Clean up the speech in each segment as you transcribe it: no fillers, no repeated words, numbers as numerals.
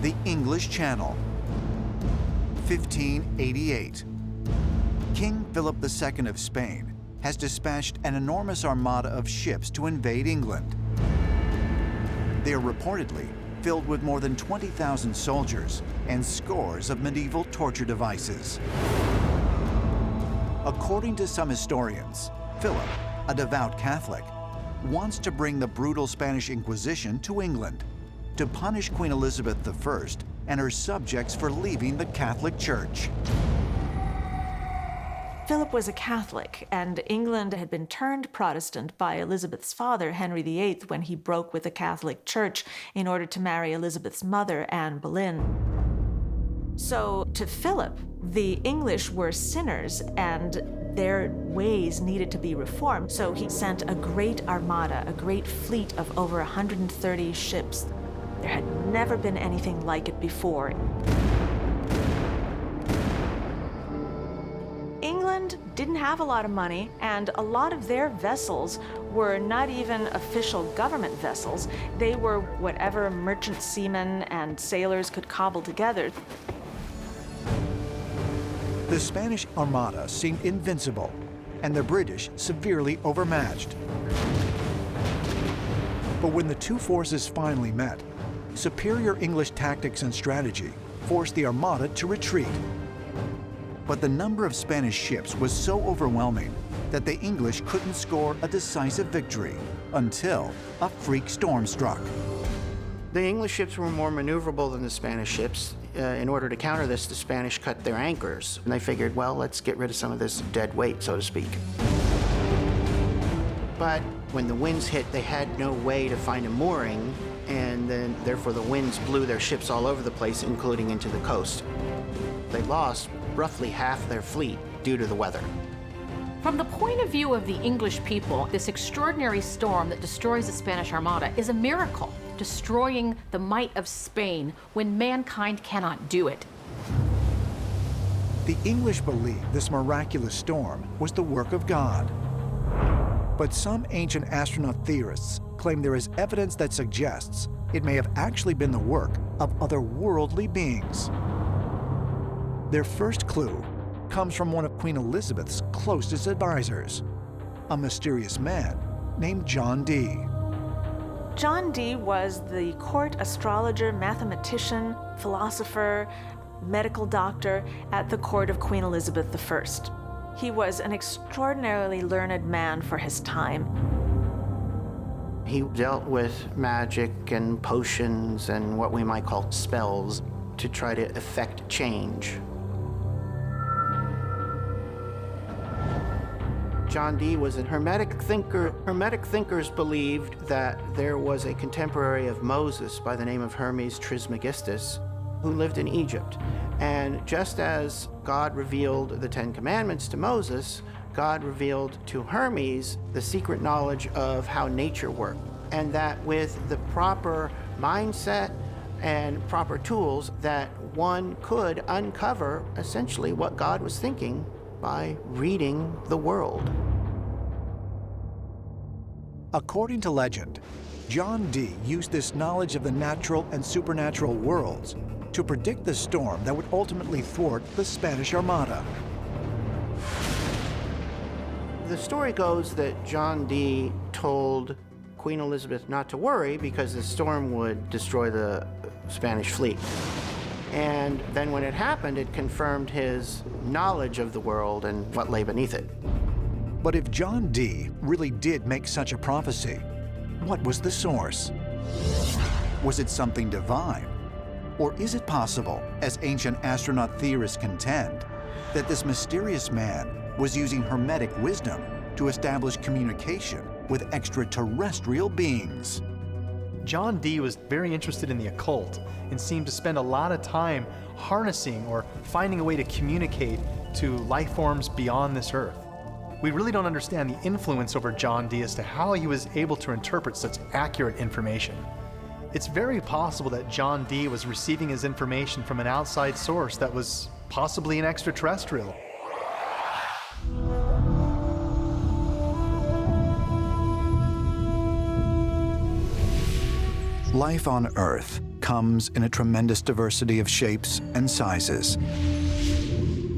the English Channel. 1588. King Philip II of Spain has dispatched an enormous armada of ships to invade England. They are reportedly filled with more than 20,000 soldiers and scores of medieval torture devices. According to some historians, Philip, a devout Catholic, wants to bring the brutal Spanish Inquisition to England to punish Queen Elizabeth I and her subjects for leaving the Catholic Church. Philip was a Catholic, and England had been turned Protestant by Elizabeth's father, Henry VIII, when he broke with the Catholic Church in order to marry Elizabeth's mother, Anne Boleyn. So, to Philip, the English were sinners, and their ways needed to be reformed. So he sent a great armada, a great fleet of over 130 ships. There had never been anything like it before. England didn't have a lot of money, and a lot of their vessels were not even official government vessels. They were whatever merchant seamen and sailors could cobble together. The Spanish Armada seemed invincible, and the British severely overmatched. But when the two forces finally met, superior English tactics and strategy forced the Armada to retreat. But the number of Spanish ships was so overwhelming that the English couldn't score a decisive victory until a freak storm struck. The English ships were more maneuverable than the Spanish ships. In order to counter this, the Spanish cut their anchors. And they figured, well, let's get rid of some of this dead weight, so to speak. But when the winds hit, they had no way to find a mooring, and then therefore the winds blew their ships all over the place, including into the coast. They lost roughly half their fleet due to the weather. From the point of view of the English people, this extraordinary storm that destroys the Spanish Armada is a miracle, destroying the might of Spain when mankind cannot do it. The English believed this miraculous storm was the work of God. But some ancient astronaut theorists claim there is evidence that suggests it may have actually been the work of otherworldly beings. Their first clue comes from one of Queen Elizabeth's closest advisors, a mysterious man named John Dee. John Dee was the court astrologer, mathematician, philosopher, medical doctor at the court of Queen Elizabeth I. He was an extraordinarily learned man for his time. He dealt with magic and potions and what we might call spells to try to effect change. John Dee was a Hermetic thinker. Hermetic thinkers believed that there was a contemporary of Moses by the name of Hermes Trismegistus who lived in Egypt. And just as God revealed the Ten Commandments to Moses, God revealed to Hermes the secret knowledge of how nature worked. And that with the proper mindset and proper tools, that one could uncover essentially what God was thinking by reading the world. According to legend, John Dee used this knowledge of the natural and supernatural worlds to predict the storm that would ultimately thwart the Spanish Armada. The story goes that John Dee told Queen Elizabeth not to worry because the storm would destroy the Spanish fleet. And then when it happened, it confirmed his knowledge of the world and what lay beneath it. But if John Dee really did make such a prophecy, what was the source? Was it something divine? Or is it possible, as ancient astronaut theorists contend, that this mysterious man was using Hermetic wisdom to establish communication with extraterrestrial beings? John Dee was very interested in the occult and seemed to spend a lot of time harnessing or finding a way to communicate to life forms beyond this earth. We really don't understand the influence over John Dee as to how he was able to interpret such accurate information. It's very possible that John Dee was receiving his information from an outside source that was possibly an extraterrestrial. Life on Earth comes in a tremendous diversity of shapes and sizes.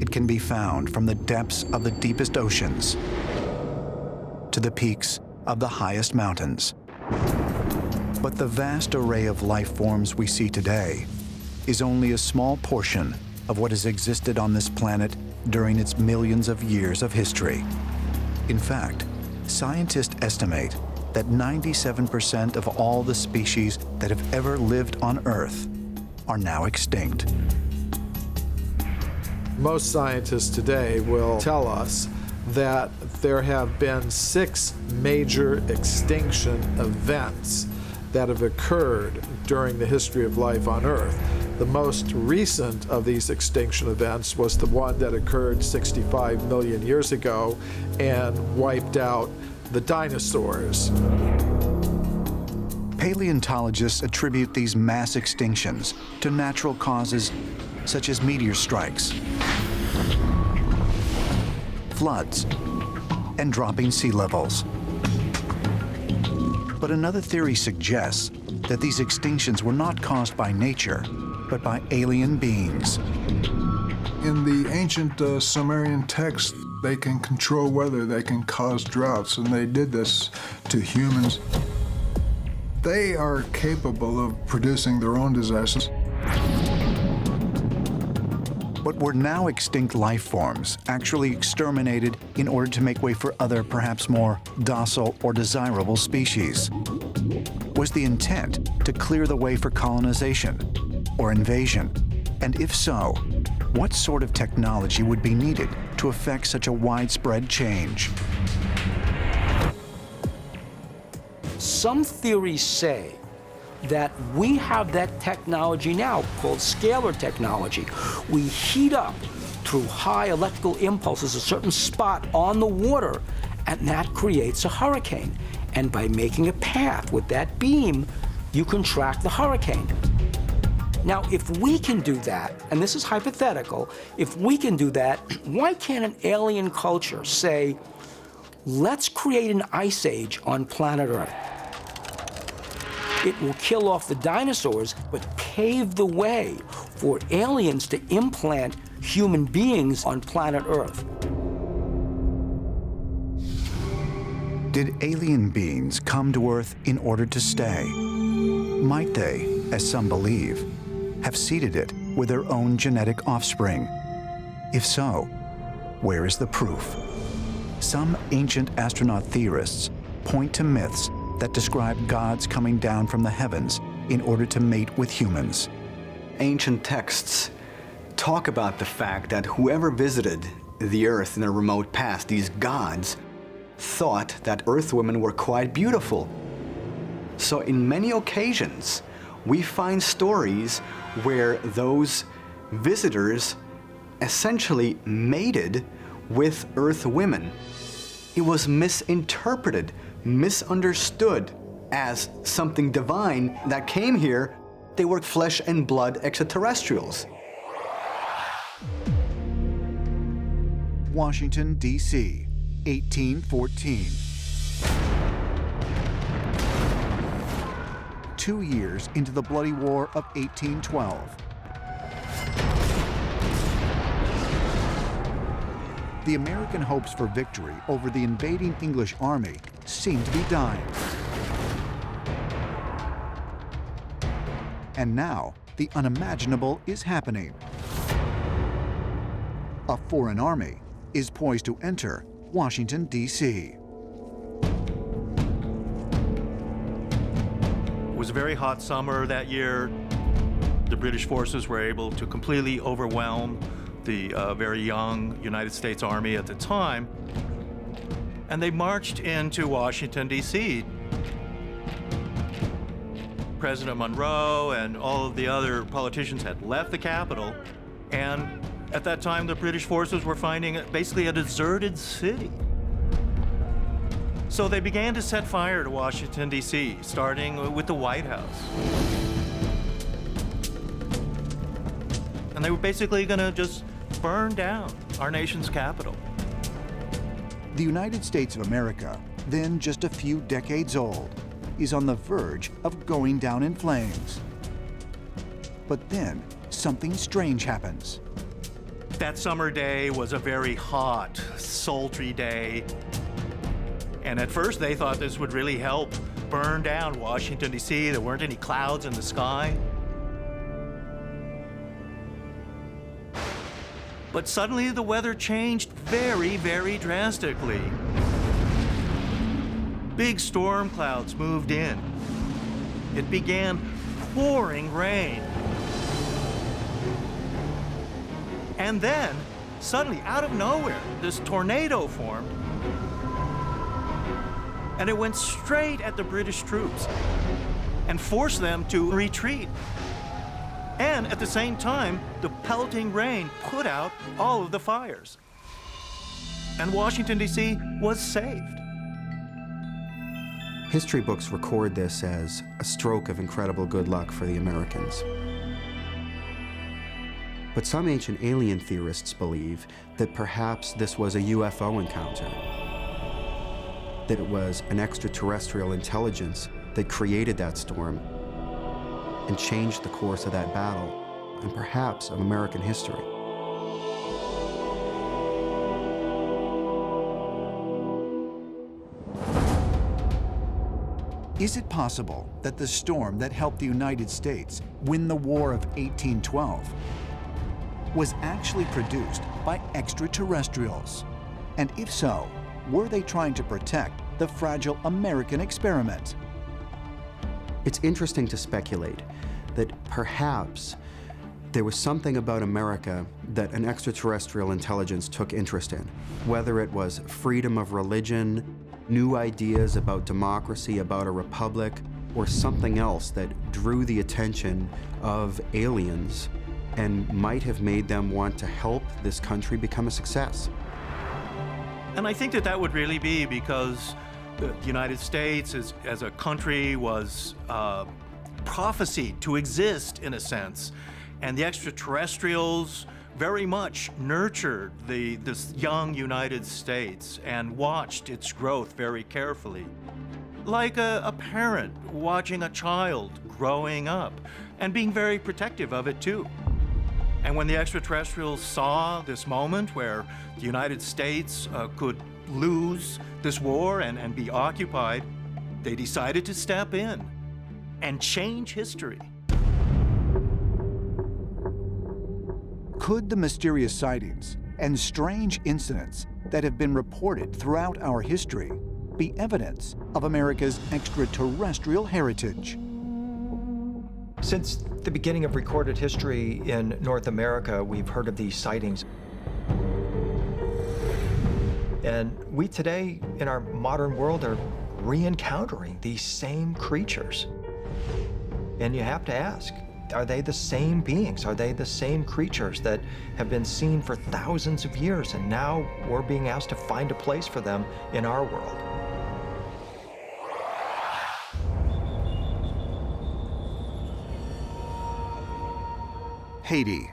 It can be found from the depths of the deepest oceans to the peaks of the highest mountains. But the vast array of life forms we see today is only a small portion of what has existed on this planet during its millions of years of history. In fact, scientists estimate that 97% of all the species that have ever lived on Earth are now extinct. Most scientists today will tell us that there have been 6 major extinction events that have occurred during the history of life on Earth. The most recent of these extinction events was the one that occurred 65 million years ago and wiped out the dinosaurs. Paleontologists attribute these mass extinctions to natural causes such as meteor strikes, floods, and dropping sea levels. But another theory suggests that these extinctions were not caused by nature, but by alien beings. In the ancient Sumerian text, they can control weather, they can cause droughts, and they did this to humans. They are capable of producing their own disasters. But were now extinct life forms actually exterminated in order to make way for other, perhaps more docile or desirable species? Was the intent to clear the way for colonization or invasion? And if so, what sort of technology would be needed to effect such a widespread change? Some theories say that we have that technology now called scalar technology. We heat up through high electrical impulses a certain spot on the water, and that creates a hurricane. And by making a path with that beam, you can track the hurricane. Now, if we can do that, and this is hypothetical, if we can do that, why can't an alien culture say, let's create an ice age on planet Earth? It will kill off the dinosaurs, but pave the way for aliens to implant human beings on planet Earth. Did alien beings come to Earth in order to stay? Might they, as some believe, have seeded it with their own genetic offspring? If so, where is the proof? Some ancient astronaut theorists point to myths that describe gods coming down from the heavens in order to mate with humans. Ancient texts talk about the fact that whoever visited the Earth in the remote past, these gods, thought that Earth women were quite beautiful. So in many occasions, we find stories where those visitors essentially mated with Earth women. It was misinterpreted, misunderstood as something divine that came here. They were flesh and blood extraterrestrials. Washington, D.C., 1814. 2 years into the bloody War of 1812. The American hopes for victory over the invading English army seemed to be dying. And now, the unimaginable is happening. A foreign army is poised to enter Washington, D.C. It was a very hot summer that year. The British forces were able to completely overwhelm the very young United States Army at the time, and they marched into Washington, D.C. President Monroe and all of the other politicians had left the capital, and at that time the British forces were finding it basically a deserted city. So they began to set fire to Washington, D.C., starting with the White House. And they were basically going to just burn down our nation's capital. The United States of America, then just a few decades old, is on the verge of going down in flames. But then, something strange happens. That summer day was a very hot, sultry day. And at first they thought this would really help burn down Washington, D.C. There weren't any clouds in the sky. But suddenly the weather changed very, very drastically. Big storm clouds moved in. It began pouring rain. And then, suddenly, out of nowhere, this tornado formed. And it went straight at the British troops and forced them to retreat. And at the same time, the pelting rain put out all of the fires. And Washington, D.C. was saved. History books record this as a stroke of incredible good luck for the Americans. But some ancient alien theorists believe that perhaps this was a UFO encounter, that it was an extraterrestrial intelligence that created that storm and changed the course of that battle, and perhaps of American history. Is it possible that the storm that helped the United States win the War of 1812 was actually produced by extraterrestrials? And if so, were they trying to protect the fragile American experiment? It's interesting to speculate that perhaps there was something about America that an extraterrestrial intelligence took interest in, whether it was freedom of religion, new ideas about democracy, about a republic, or something else that drew the attention of aliens and might have made them want to help this country become a success. And I think that that would really be because the United States as a country was prophesied to exist in a sense. And the extraterrestrials very much nurtured this young United States and watched its growth very carefully. Like a parent watching a child growing up and being very protective of it too. And when the extraterrestrials saw this moment where the United States could lose this war and be occupied, they decided to step in and change history. Could the mysterious sightings and strange incidents that have been reported throughout our history be evidence of America's extraterrestrial heritage? Since the beginning of recorded history in North America, we've heard of these sightings. And we today, in our modern world, are re-encountering these same creatures. And you have to ask, are they the same beings? Are they the same creatures that have been seen for thousands of years, and now we're being asked to find a place for them in our world? Haiti,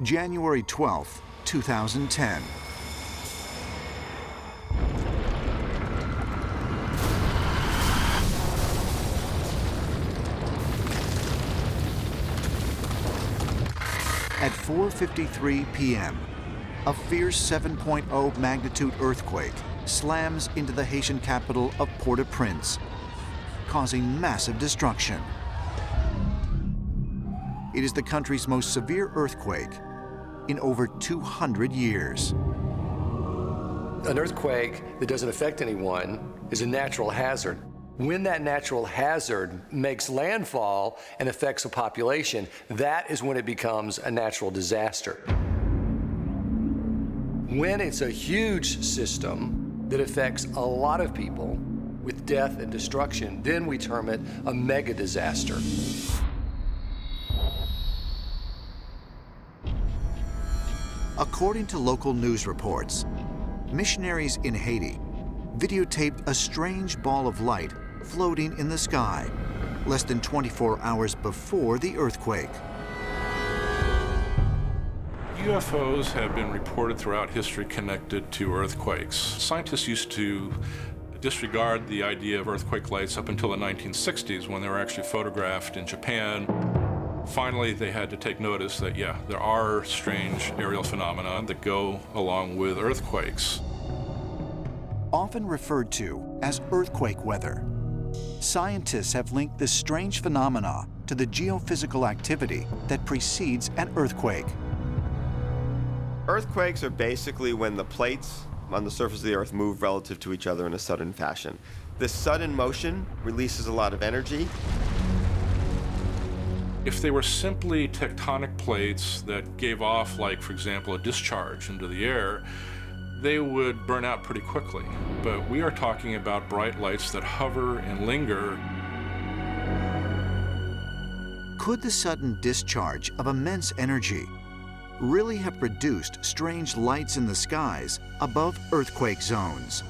January 12th, 2010. At 4:53 p.m., a fierce 7.0 magnitude earthquake slams into the Haitian capital of Port-au-Prince, causing massive destruction. It is the country's most severe earthquake in over 200 years. An earthquake that doesn't affect anyone is a natural hazard. When that natural hazard makes landfall and affects a population, that is when it becomes a natural disaster. When it's a huge system that affects a lot of people with death and destruction, then we term it a mega disaster. According to local news reports, missionaries in Haiti videotaped a strange ball of light floating in the sky less than 24 hours before the earthquake. UFOs have been reported throughout history connected to earthquakes. Scientists used to disregard the idea of earthquake lights up until the 1960s when they were actually photographed in Japan. Finally, they had to take notice that, yeah, there are strange aerial phenomena that go along with earthquakes. Often referred to as earthquake weather, scientists have linked this strange phenomena to the geophysical activity that precedes an earthquake. Earthquakes are basically when the plates on the surface of the Earth move relative to each other in a sudden fashion. This sudden motion releases a lot of energy. If they were simply tectonic plates that gave off, like, for example, a discharge into the air, they would burn out pretty quickly. But we are talking about bright lights that hover and linger. Could the sudden discharge of immense energy really have produced strange lights in the skies above earthquake zones?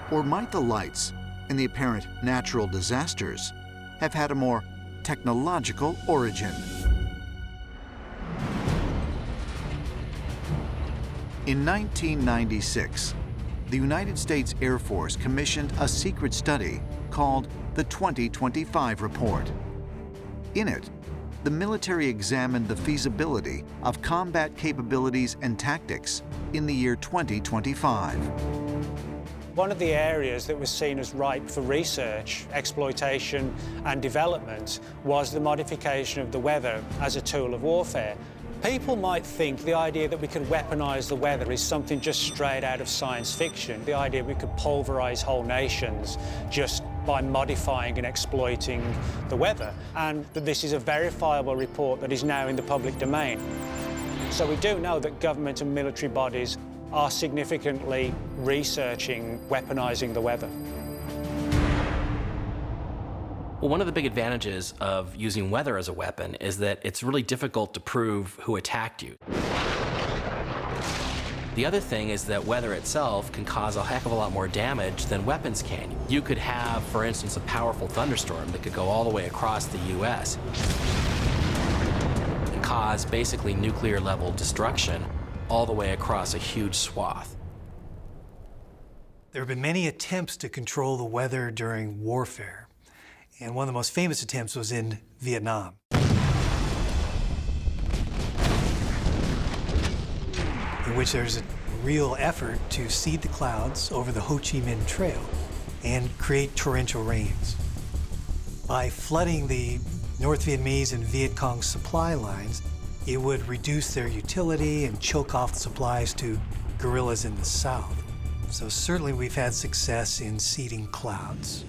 Or might the lights in the apparent natural disasters have had a more technological origin? In 1996, the United States Air Force commissioned a secret study called the 2025 Report. In it, the military examined the feasibility of combat capabilities and tactics in the year 2025. One of the areas that was seen as ripe for research, exploitation, and development was the modification of the weather as a tool of warfare. People might think the idea that we could weaponize the weather is something just straight out of science fiction, the idea we could pulverize whole nations just by modifying and exploiting the weather, and that this is a verifiable report that is now in the public domain. So we do know that government and military bodies are significantly researching weaponizing the weather. Well, one of the big advantages of using weather as a weapon is that it's really difficult to prove who attacked you. The other thing is that weather itself can cause a heck of a lot more damage than weapons can. You could have, for instance, a powerful thunderstorm that could go all the way across the US and cause basically nuclear-level destruction all the way across a huge swath. There have been many attempts to control the weather during warfare, and one of the most famous attempts was in Vietnam. In which there's a real effort to seed the clouds over the Ho Chi Minh Trail and create torrential rains. By flooding the North Vietnamese and Viet Cong supply lines, it would reduce their utility and choke off the supplies to guerrillas in the south. So certainly we've had success in seeding clouds.